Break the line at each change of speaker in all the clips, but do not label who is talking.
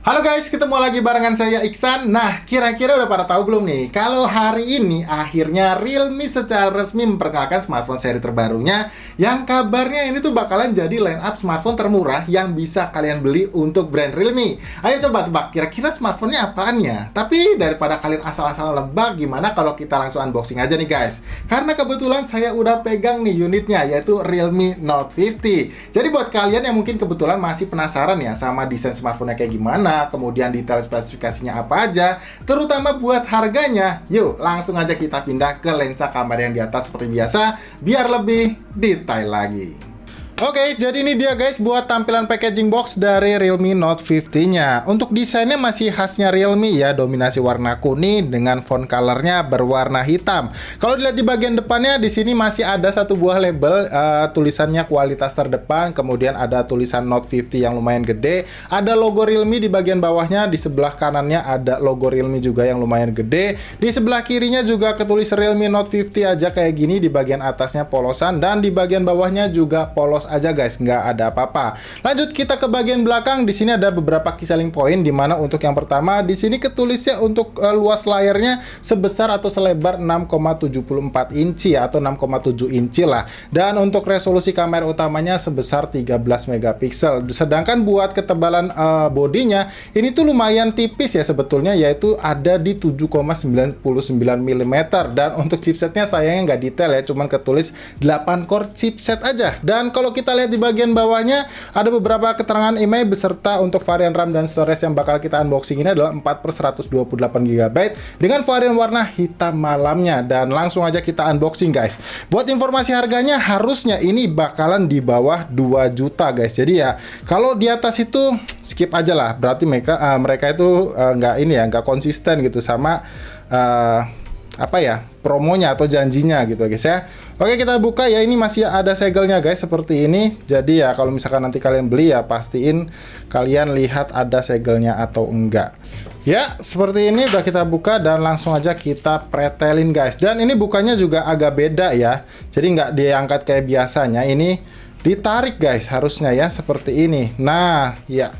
Halo guys, ketemu lagi barengan saya Iksan. Nah, kira-kira udah pada tahu belum nih kalau hari ini akhirnya Realme secara resmi memperkenalkan smartphone seri terbarunya yang kabarnya ini tuh bakalan jadi line up smartphone termurah yang bisa kalian beli untuk brand Realme. Ayo coba tebak, kira-kira smartphone-nya apaan ya? Tapi daripada kalian asal-asalan nebak, gimana kalau kita langsung unboxing aja nih guys? Karena kebetulan saya udah pegang nih unitnya, yaitu Realme Note 50. Jadi buat kalian yang mungkin kebetulan masih penasaran ya sama desain smartphone-nya kayak gimana, kemudian detail spesifikasinya apa aja, terutama buat harganya, yuk langsung aja kita pindah ke lensa kamera yang di atas seperti biasa, biar lebih detail lagi. Oke, jadi ini dia guys buat tampilan packaging box dari Realme Note 50-nya. Untuk desainnya masih khasnya Realme ya, dominasi warna kuning dengan font colornya berwarna hitam. Kalau dilihat di bagian depannya, di sini masih ada satu buah label tulisannya kualitas terdepan, kemudian ada tulisan Note 50 yang lumayan gede, ada logo Realme di bagian bawahnya, di sebelah kanannya ada logo Realme juga yang lumayan gede, di sebelah kirinya juga ketulis Realme Note 50 aja kayak gini, di bagian atasnya polosan dan di bagian bawahnya juga polos aja guys, nggak ada apa-apa. Lanjut kita ke bagian belakang. Di sini ada beberapa key selling point, di mana untuk yang pertama di sini ketulisnya untuk luas layarnya sebesar atau selebar 6,74 inci atau 6,7 inci lah. Dan untuk resolusi kamera utamanya sebesar 13 megapiksel. Sedangkan buat ketebalan bodinya ini tuh lumayan tipis ya sebetulnya, yaitu ada di 7,99 mm. Dan untuk chipsetnya sayangnya nggak detail ya, cuman ketulis 8 core chipset aja. Dan kalau kita lihat di bagian bawahnya ada beberapa keterangan IMEI beserta untuk varian RAM dan storage yang bakal kita unboxing ini adalah 4/128 GB dengan varian warna hitam malamnya. Dan langsung aja kita unboxing guys. Buat informasi harganya, harusnya ini bakalan di bawah 2 juta guys. Jadi ya kalau di atas itu skip aja lah, berarti mereka itu nggak konsisten gitu sama promonya atau janjinya gitu guys ya. Oke, kita buka ya. Ini masih ada segelnya guys seperti ini. Jadi ya kalau misalkan nanti kalian beli ya pastiin kalian lihat ada segelnya atau enggak. Ya, seperti ini udah kita buka dan langsung aja kita pretelin guys. Dan ini bukanya juga agak beda ya. Jadi nggak diangkat kayak biasanya. Ini ditarik guys harusnya ya seperti ini. Nah, ya.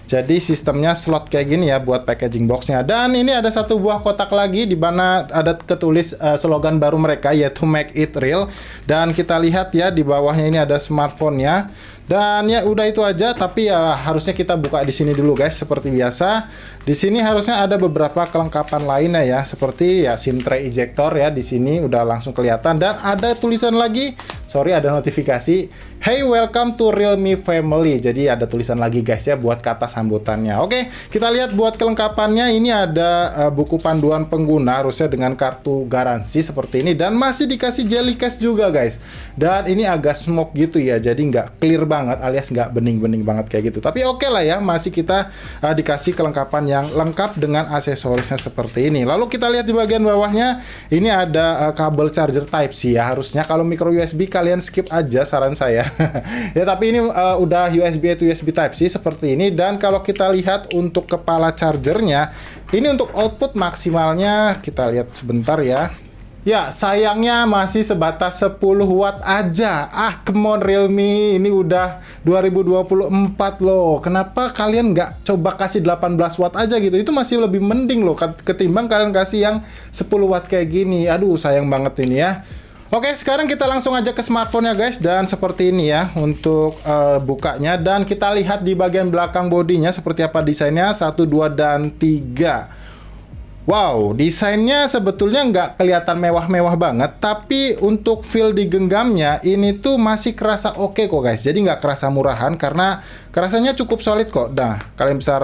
Jadi sistemnya slot kayak gini ya buat packaging boxnya. Dan ini ada satu buah kotak lagi di mana ada ketulis slogan baru mereka, yaitu Make It Real. Dan kita lihat ya di bawahnya ini ada smartphone-nya. Dan ya udah itu aja, tapi ya harusnya kita buka di sini dulu guys seperti biasa. Di sini harusnya ada beberapa kelengkapan lainnya ya, seperti ya SIM tray ejector ya, di sini udah langsung kelihatan. Dan ada tulisan lagi, ada notifikasi, "Hey, welcome to Realme Family." Jadi ada tulisan lagi guys ya buat kata sambutannya. Oke, kita lihat buat kelengkapannya. Ini ada buku panduan pengguna harusnya dengan kartu garansi seperti ini, dan masih dikasih jelly case juga guys. Dan ini agak smoke gitu ya, jadi nggak clear banget alias nggak bening-bening banget kayak gitu. Tapi oke lah ya, masih kita dikasih kelengkapan yang lengkap dengan aksesorisnya seperti ini. Lalu kita lihat di bagian bawahnya, ini ada kabel charger Type-C ya. Harusnya kalau micro USB kalian skip aja saran saya. Ya tapi ini udah USB to USB Type-C seperti ini. Dan kalau kita lihat untuk kepala chargernya, ini untuk output maksimalnya kita lihat sebentar ya. Ya, sayangnya masih sebatas 10 watt aja. Come on Realme, ini udah 2024 loh. Kenapa kalian nggak coba kasih 18 watt aja gitu? Itu masih lebih mending loh ketimbang kalian kasih yang 10 watt kayak gini. Aduh, sayang banget ini ya. Oke, sekarang kita langsung aja ke smartphone ya guys. Dan seperti ini ya untuk bukanya. Dan kita lihat di bagian belakang bodinya seperti apa desainnya, 1, 2, dan 3. Wow, desainnya sebetulnya nggak kelihatan mewah-mewah banget, tapi untuk feel di genggamnya ini tuh masih kerasa oke kok guys. Jadi nggak kerasa murahan karena kerasanya cukup solid kok. Nah, kalian bisa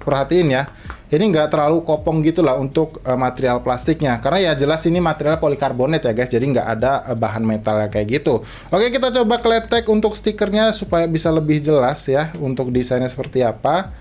perhatiin ya, ini nggak terlalu kopong gitu lah untuk material plastiknya. Karena ya jelas ini material polikarbonat ya guys, jadi nggak ada bahan metalnya kayak gitu. Oke, kita coba kletek untuk stikernya supaya bisa lebih jelas ya untuk desainnya seperti apa.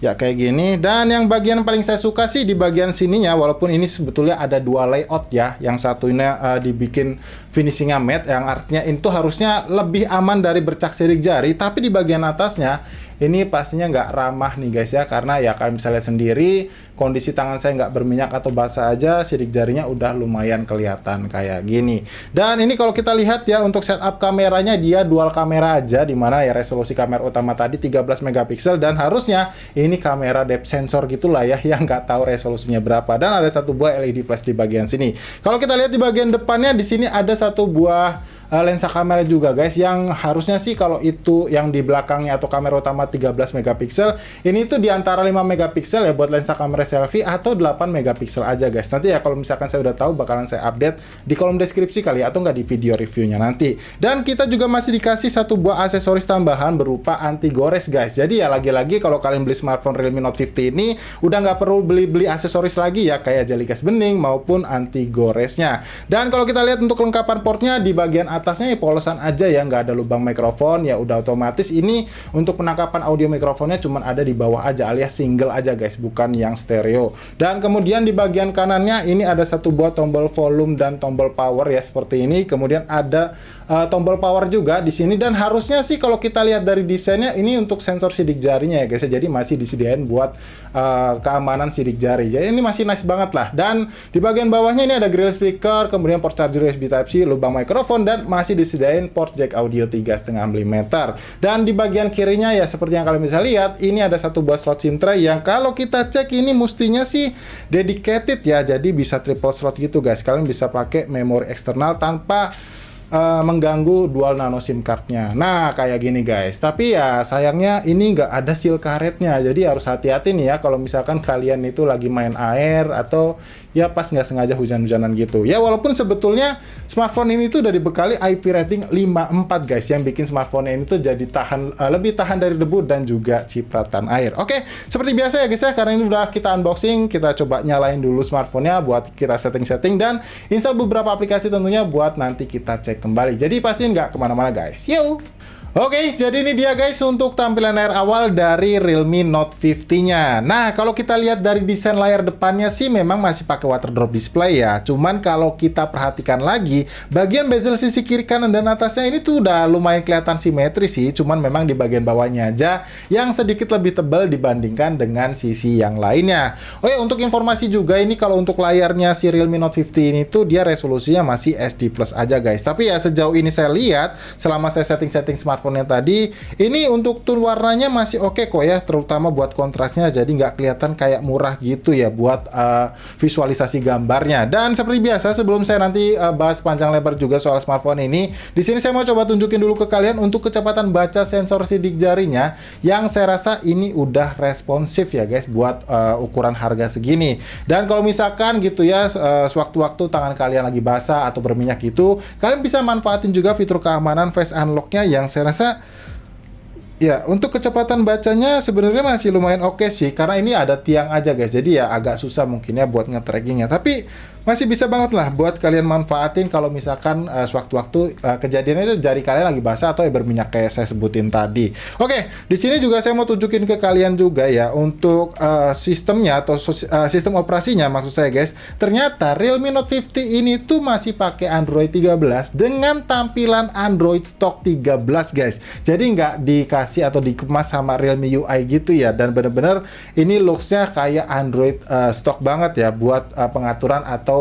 Ya kayak gini. Dan yang bagian paling saya suka sih di bagian sininya, walaupun ini sebetulnya ada dua layout ya. Yang satunya dibikin finishingnya matte, yang artinya itu harusnya lebih aman dari bercak sidik jari. Tapi di bagian atasnya ini pastinya nggak ramah nih guys ya, karena ya kalian bisa lihat sendiri kondisi tangan saya nggak berminyak atau basah aja, sidik jarinya udah lumayan kelihatan kayak gini. Dan ini kalau kita lihat ya, untuk setup kameranya dia dual kamera aja, dimana ya resolusi kamera utama tadi 13 megapiksel, dan harusnya ini kamera depth sensor gitulah ya, yang nggak tahu resolusinya berapa. Dan ada satu buah LED flash di bagian sini. Kalau kita lihat di bagian depannya, di sini ada satu buah lensa kamera juga guys, yang harusnya sih kalau itu yang di belakangnya atau kamera utama 13 megapiksel, ini tuh di antara 5 megapiksel ya buat lensa kamera selfie, atau 8 megapiksel aja guys. Nanti ya kalau misalkan saya udah tahu bakalan saya update di kolom deskripsi kali ya, atau nggak di video reviewnya nanti. Dan kita juga masih dikasih satu buah aksesoris tambahan berupa anti gores guys. Jadi ya lagi-lagi kalau kalian beli smartphone Realme Note 50 ini udah nggak perlu beli aksesoris lagi ya, kayak jelly case bening maupun anti goresnya. Dan kalau kita lihat untuk kelengkapan portnya, di bagian atasnya polosan aja ya, nggak ada lubang mikrofon ya, udah otomatis ini untuk penangkapan audio mikrofonnya cuman ada di bawah aja, alias single aja guys, bukan yang stereo. Dan kemudian di bagian kanannya ini ada satu buah tombol volume dan tombol power ya, seperti ini. Kemudian ada tombol power juga di sini, dan harusnya sih kalau kita lihat dari desainnya ini untuk sensor sidik jarinya ya guys, jadi masih disediain buat keamanan sidik jari. Jadi ini masih nice banget lah. Dan di bagian bawahnya ini ada grill speaker, kemudian port charger USB Type-C, lubang mikrofon, dan masih disediain port jack audio 3,5 mm. Dan di bagian kirinya ya seperti yang kalian bisa lihat, ini ada satu buah slot SIM tray yang kalau kita cek ini mestinya sih dedicated ya, jadi bisa triple slot gitu guys. Kalian bisa pakai memori eksternal tanpa mengganggu dual nano SIM cardnya. Nah kayak gini guys, tapi ya sayangnya ini nggak ada seal karetnya, jadi harus hati-hati nih ya kalau misalkan kalian itu lagi main air atau ya pas nggak sengaja hujan-hujanan gitu ya. Walaupun sebetulnya smartphone ini tuh udah dibekali IP rating 5.4 guys, yang bikin smartphone ini tuh jadi lebih tahan dari debu dan juga cipratan air. Oke, seperti biasa ya guys ya, karena ini udah kita unboxing, kita coba nyalain dulu smartphone-nya buat kita setting-setting dan install beberapa aplikasi tentunya buat nanti kita cek kembali. Jadi pastiin nggak kemana-mana guys. Yuk! Oke, jadi ini dia guys untuk tampilan layar awal dari Realme Note 50-nya. Nah, kalau kita lihat dari desain layar depannya sih memang masih pakai water drop display ya. Cuman kalau kita perhatikan lagi, bagian bezel sisi kiri kanan dan atasnya ini tuh udah lumayan kelihatan simetris sih. Cuman memang di bagian bawahnya aja yang sedikit lebih tebal dibandingkan dengan sisi yang lainnya. Oh ya, untuk informasi juga ini kalau untuk layarnya si Realme Note 50 ini tuh dia resolusinya masih SD Plus aja guys. Tapi ya sejauh ini saya lihat selama saya setting-setting smartphone tadi, ini untuk tone warnanya masih oke kok ya, terutama buat kontrasnya, jadi nggak kelihatan kayak murah gitu ya buat visualisasi gambarnya. Dan seperti biasa sebelum saya nanti bahas panjang lebar juga soal smartphone ini, di sini saya mau coba tunjukin dulu ke kalian untuk kecepatan baca sensor sidik jarinya, yang saya rasa ini udah responsif ya guys buat ukuran harga segini. Dan kalau misalkan gitu ya sewaktu-waktu tangan kalian lagi basah atau berminyak gitu, kalian bisa manfaatin juga fitur keamanan face unlock-nya, yang saya rasa ya untuk kecepatan bacanya sebenarnya masih lumayan oke sih, karena ini ada tiang aja guys, jadi ya agak susah mungkin ya buat nge-trackingnya, tapi masih bisa banget lah buat kalian manfaatin kalau misalkan sewaktu-waktu kejadiannya itu jari kalian lagi basah atau berminyak kayak saya sebutin tadi. Oke, di sini juga saya mau tunjukin ke kalian juga ya untuk sistemnya atau sistem operasinya maksud saya guys. Ternyata Realme Note 50 ini tuh masih pakai Android 13 dengan tampilan Android stock 13 guys. Jadi nggak dikasih atau dikemas sama Realme UI gitu ya, dan bener-bener ini looks-nya kayak Android stock banget ya buat pengaturan atau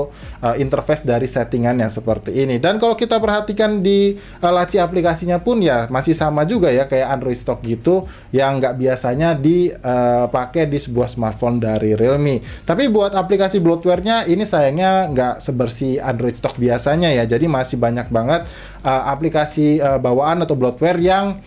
interface dari settingannya seperti ini. Dan kalau kita perhatikan di laci aplikasinya pun ya masih sama juga ya kayak Android stock gitu, yang nggak biasanya dipakai di sebuah smartphone dari Realme. Tapi buat aplikasi bloatware-nya ini sayangnya nggak sebersih Android stock biasanya ya, jadi masih banyak banget aplikasi bawaan atau bloatware yang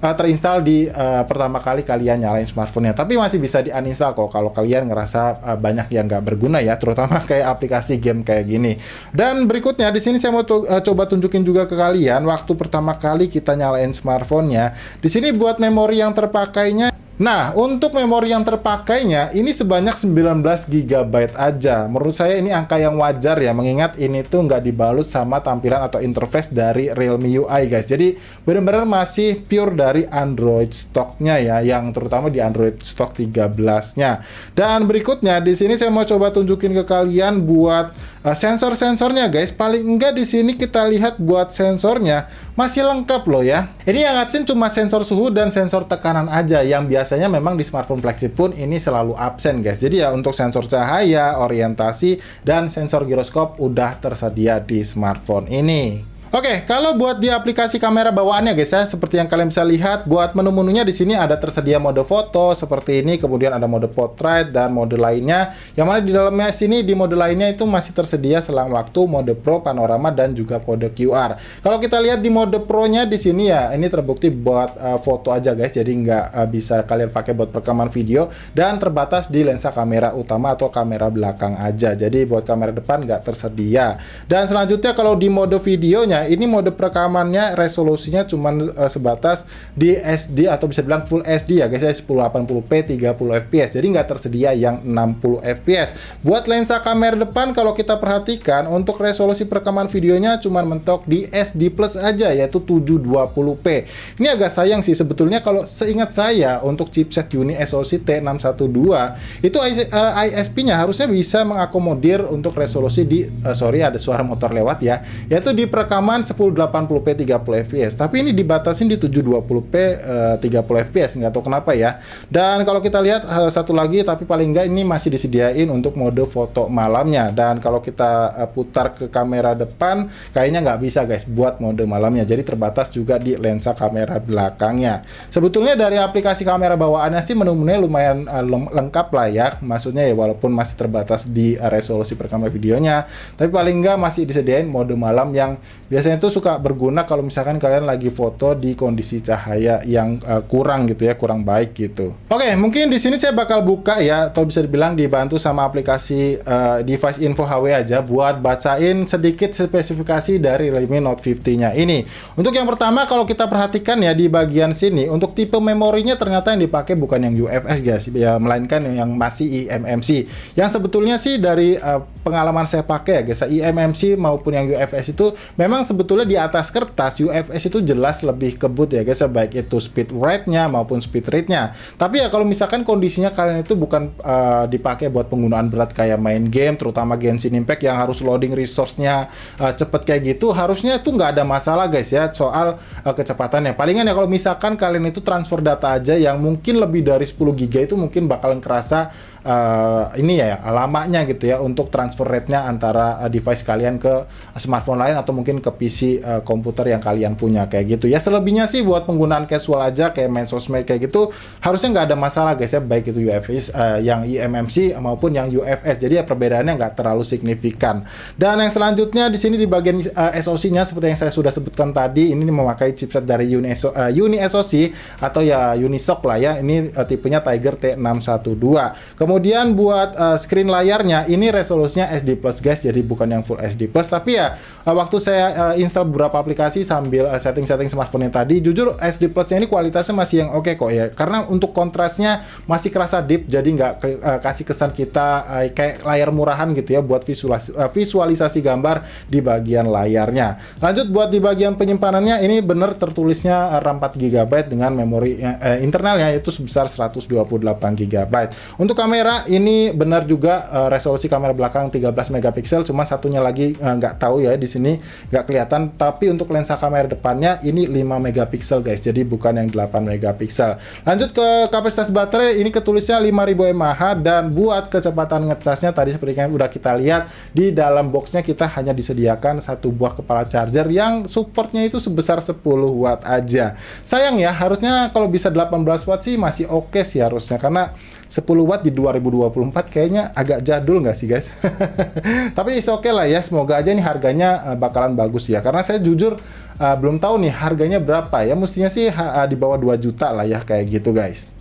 terinstall di pertama kali kalian nyalain smartphone-nya. Tapi masih bisa di-uninstall kok kalau kalian ngerasa banyak yang nggak berguna ya, terutama kayak aplikasi game kayak gini. Dan berikutnya di sini saya mau coba tunjukin juga ke kalian waktu pertama kali kita nyalain smartphone-nya. Di sini buat memori yang terpakainya. Nah, untuk memori yang terpakainya ini sebanyak 19 GB aja. Menurut saya ini angka yang wajar ya, mengingat ini tuh nggak dibalut sama tampilan atau interface dari Realme UI guys. Jadi benar-benar masih pure dari Android stocknya ya, yang terutama di Android stock 13-nya. Dan berikutnya di sini saya mau coba tunjukin ke kalian buat sensor-sensornya guys, paling enggak di sini kita lihat buat sensornya masih lengkap loh ya. Ini yang absen cuma sensor suhu dan sensor tekanan aja, yang biasanya memang di smartphone flagship pun ini selalu absen guys. Jadi ya untuk sensor cahaya, orientasi, dan sensor giroskop udah tersedia di smartphone ini. Oke, kalau buat di aplikasi kamera bawaannya guys ya, seperti yang kalian bisa lihat, buat menu-menunya di sini ada tersedia mode foto seperti ini, kemudian ada mode portrait dan mode lainnya. Yang mana di dalamnya sini di mode lainnya itu masih tersedia selang waktu, mode pro, panorama, dan juga kode QR. Kalau kita lihat di mode pro-nya di sini ya, ini terbukti buat foto aja guys, jadi nggak bisa kalian pakai buat rekaman video, dan terbatas di lensa kamera utama atau kamera belakang aja. Jadi buat kamera depan nggak tersedia. Dan selanjutnya kalau di mode videonya, ini mode perekamannya resolusinya cuma sebatas di SD atau bisa bilang Full HD ya guys ya, 1080p 30 fps, jadi nggak tersedia yang 60 fps. Buat lensa kamera depan kalau kita perhatikan untuk resolusi perekaman videonya cuma mentok di SD Plus aja, yaitu 720p. Ini agak sayang sih sebetulnya, kalau seingat saya untuk chipset Uni SoC T612 itu ISP-nya harusnya bisa mengakomodir untuk resolusi di sorry ada suara motor lewat ya, yaitu di perekaman 1080p 30 fps, tapi ini dibatasin di 720p 30 fps, nggak tahu kenapa ya. Dan kalau kita lihat satu lagi, tapi paling nggak ini masih disediain untuk mode foto malamnya. Dan kalau kita putar ke kamera depan kayaknya nggak bisa guys buat mode malamnya, jadi terbatas juga di lensa kamera belakangnya. Sebetulnya dari aplikasi kamera bawaannya sih menu-menunya lumayan lengkap lah ya, maksudnya ya walaupun masih terbatas di resolusi perekaman videonya, tapi paling nggak masih disediain mode malam yang biasanya itu suka berguna kalau misalkan kalian lagi foto di kondisi cahaya yang kurang gitu ya, kurang baik gitu. Oke, mungkin di sini saya bakal buka ya, atau bisa dibilang dibantu sama aplikasi device info HW aja buat bacain sedikit spesifikasi dari Realme Note 50-nya ini. Untuk yang pertama, kalau kita perhatikan ya di bagian sini, untuk tipe memorinya ternyata yang dipakai bukan yang UFS guys ya, melainkan yang masih eMMC. Yang sebetulnya sih dari pengalaman saya pakai ya guys, eMMC maupun yang UFS itu memang sebetulnya di atas kertas UFS itu jelas lebih kebut ya guys, baik itu speed rate-nya maupun speed rate-nya. Tapi ya kalau misalkan kondisinya kalian itu bukan dipakai buat penggunaan berat kayak main game, terutama Genshin Impact yang harus loading resource-nya cepet kayak gitu, harusnya tuh nggak ada masalah guys ya soal kecepatannya. Palingan ya kalau misalkan kalian itu transfer data aja yang mungkin lebih dari 10 GB itu mungkin bakalan kerasa ini ya lamanya gitu ya untuk transfer rate-nya antara device kalian ke smartphone lain atau mungkin ke PC komputer yang kalian punya kayak gitu ya. Selebihnya sih buat penggunaan casual aja kayak main sosmed kayak gitu harusnya nggak ada masalah guys ya, baik itu UFS yang eMMC maupun yang UFS. Jadi ya perbedaannya nggak terlalu signifikan. Dan yang selanjutnya di sini di bagian SoC-nya seperti yang saya sudah sebutkan tadi, ini memakai chipset dari Uni SoC atau ya Unisoc lah ya. Ini tipenya Tiger T612. Kemudian buat screen layarnya ini resolusinya SD Plus guys, jadi bukan yang Full HD Plus. Tapi ya waktu saya install beberapa aplikasi sambil setting-setting smartphone yang tadi, jujur SD Plusnya ini kualitasnya masih yang oke kok ya, karena untuk kontrasnya masih kerasa deep, jadi nggak kasih kesan kita kayak layar murahan gitu ya buat visualisasi gambar di bagian layarnya. Lanjut buat di bagian penyimpanannya, ini bener tertulisnya RAM 4 GB dengan memori internalnya yaitu sebesar 128 GB. Untuk kamera ini benar juga resolusi kamera belakang 13 megapiksel, cuma satunya lagi nggak tahu ya di sini nggak kelihatan. Tapi untuk lensa kamera depannya ini 5 megapiksel guys, jadi bukan yang 8 megapiksel. Lanjut ke kapasitas baterai, ini ketulisnya 5000 mAh, dan buat kecepatan ngecasnya tadi seperti yang udah kita lihat di dalam boxnya kita hanya disediakan satu buah kepala charger yang supportnya itu sebesar 10 watt aja. Sayang ya, harusnya kalau bisa 18 watt sih masih oke sih harusnya, karena 10 watt di 2024 kayaknya agak jadul nggak sih guys? Tapi oke lah ya, semoga aja nih harganya bakalan bagus ya, karena saya jujur belum tahu nih harganya berapa ya, mestinya sih di bawah 2 juta lah ya kayak gitu guys.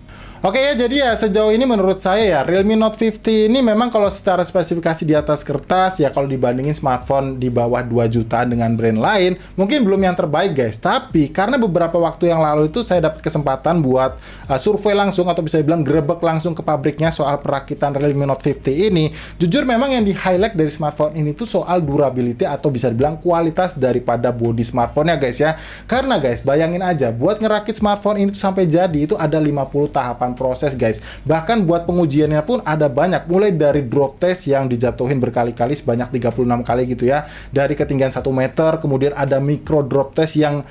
Oke ya, jadi ya sejauh ini menurut saya ya Realme Note 50 ini memang kalau secara spesifikasi di atas kertas ya, kalau dibandingin smartphone di bawah 2 jutaan dengan brand lain mungkin belum yang terbaik guys. Tapi karena beberapa waktu yang lalu itu saya dapat kesempatan buat survei langsung atau bisa dibilang grebek langsung ke pabriknya soal perakitan Realme Note 50 ini, jujur memang yang di highlight dari smartphone ini tuh soal durability atau bisa dibilang kualitas daripada body smartphone-nya guys ya. Karena guys, bayangin aja buat ngerakit smartphone ini tuh sampai jadi itu ada 50 tahapan dalam proses guys. Bahkan buat pengujiannya pun ada banyak, mulai dari drop test yang dijatuhin berkali-kali sebanyak 36 kali gitu ya, dari ketinggian 1 meter, kemudian ada micro drop test yang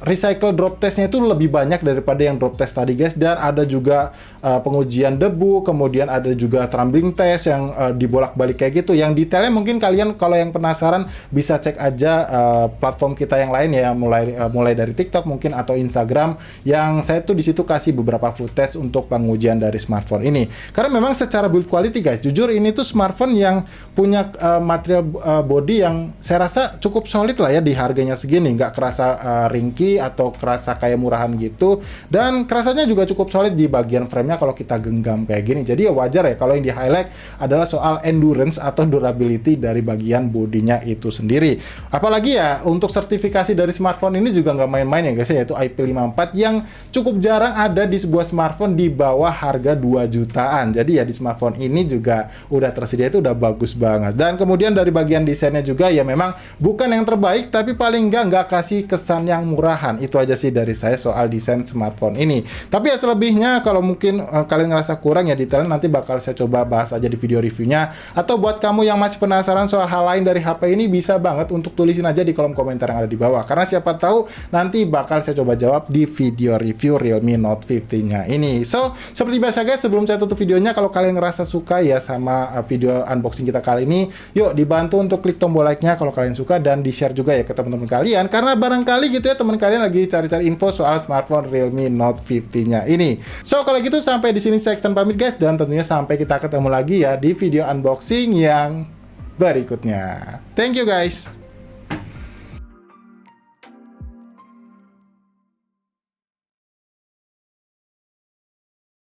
recycle drop testnya itu lebih banyak daripada yang drop test tadi guys, dan ada juga pengujian debu, kemudian ada juga tumbling test yang dibolak-balik kayak gitu. Yang detailnya mungkin kalian kalau yang penasaran bisa cek aja platform kita yang lain ya, mulai dari TikTok mungkin atau Instagram, yang saya tuh di situ kasih beberapa footage untuk pengujian dari smartphone ini. Karena memang secara build quality guys, jujur ini tuh smartphone yang punya material body yang saya rasa cukup solid lah ya di harganya segini, nggak kerasa ringkih atau kerasa kayak murahan gitu, dan kerasanya juga cukup solid di bagian frame-nya kalau kita genggam kayak gini. Jadi ya wajar ya kalau yang di highlight adalah soal endurance atau durability dari bagian bodinya itu sendiri. Apalagi ya untuk sertifikasi dari smartphone ini juga nggak main-main ya guys, yaitu IP54 yang cukup jarang ada di sebuah smartphone di bawah harga 2 jutaan. Jadi ya di smartphone ini juga udah tersedia, itu udah bagus banget. Dan kemudian dari bagian desainnya juga ya memang bukan yang terbaik, tapi paling nggak kasih kesan yang murahan. Itu aja sih dari saya soal desain smartphone ini. Tapi ya selebihnya kalau mungkin kalian ngerasa kurang ya detailnya, nanti bakal saya coba bahas aja di video reviewnya. Atau buat kamu yang masih penasaran soal hal lain dari HP ini, bisa banget untuk tulisin aja di kolom komentar yang ada di bawah. Karena siapa tahu nanti bakal saya coba jawab di video review Realme Note 50-nya ini. So, seperti biasa guys, sebelum saya tutup videonya, kalau kalian ngerasa suka ya sama video unboxing kita kali ini, yuk dibantu untuk klik tombol like-nya kalau kalian suka, dan di-share juga ya ke teman-teman kalian. Karena barangkali gitu ya teman kalian lagi cari-cari info soal smartphone Realme Note 50-nya ini. So, kalau gitu sampai di sini saya extend pamit guys, dan tentunya sampai kita ketemu lagi ya di video unboxing yang berikutnya. Thank you guys.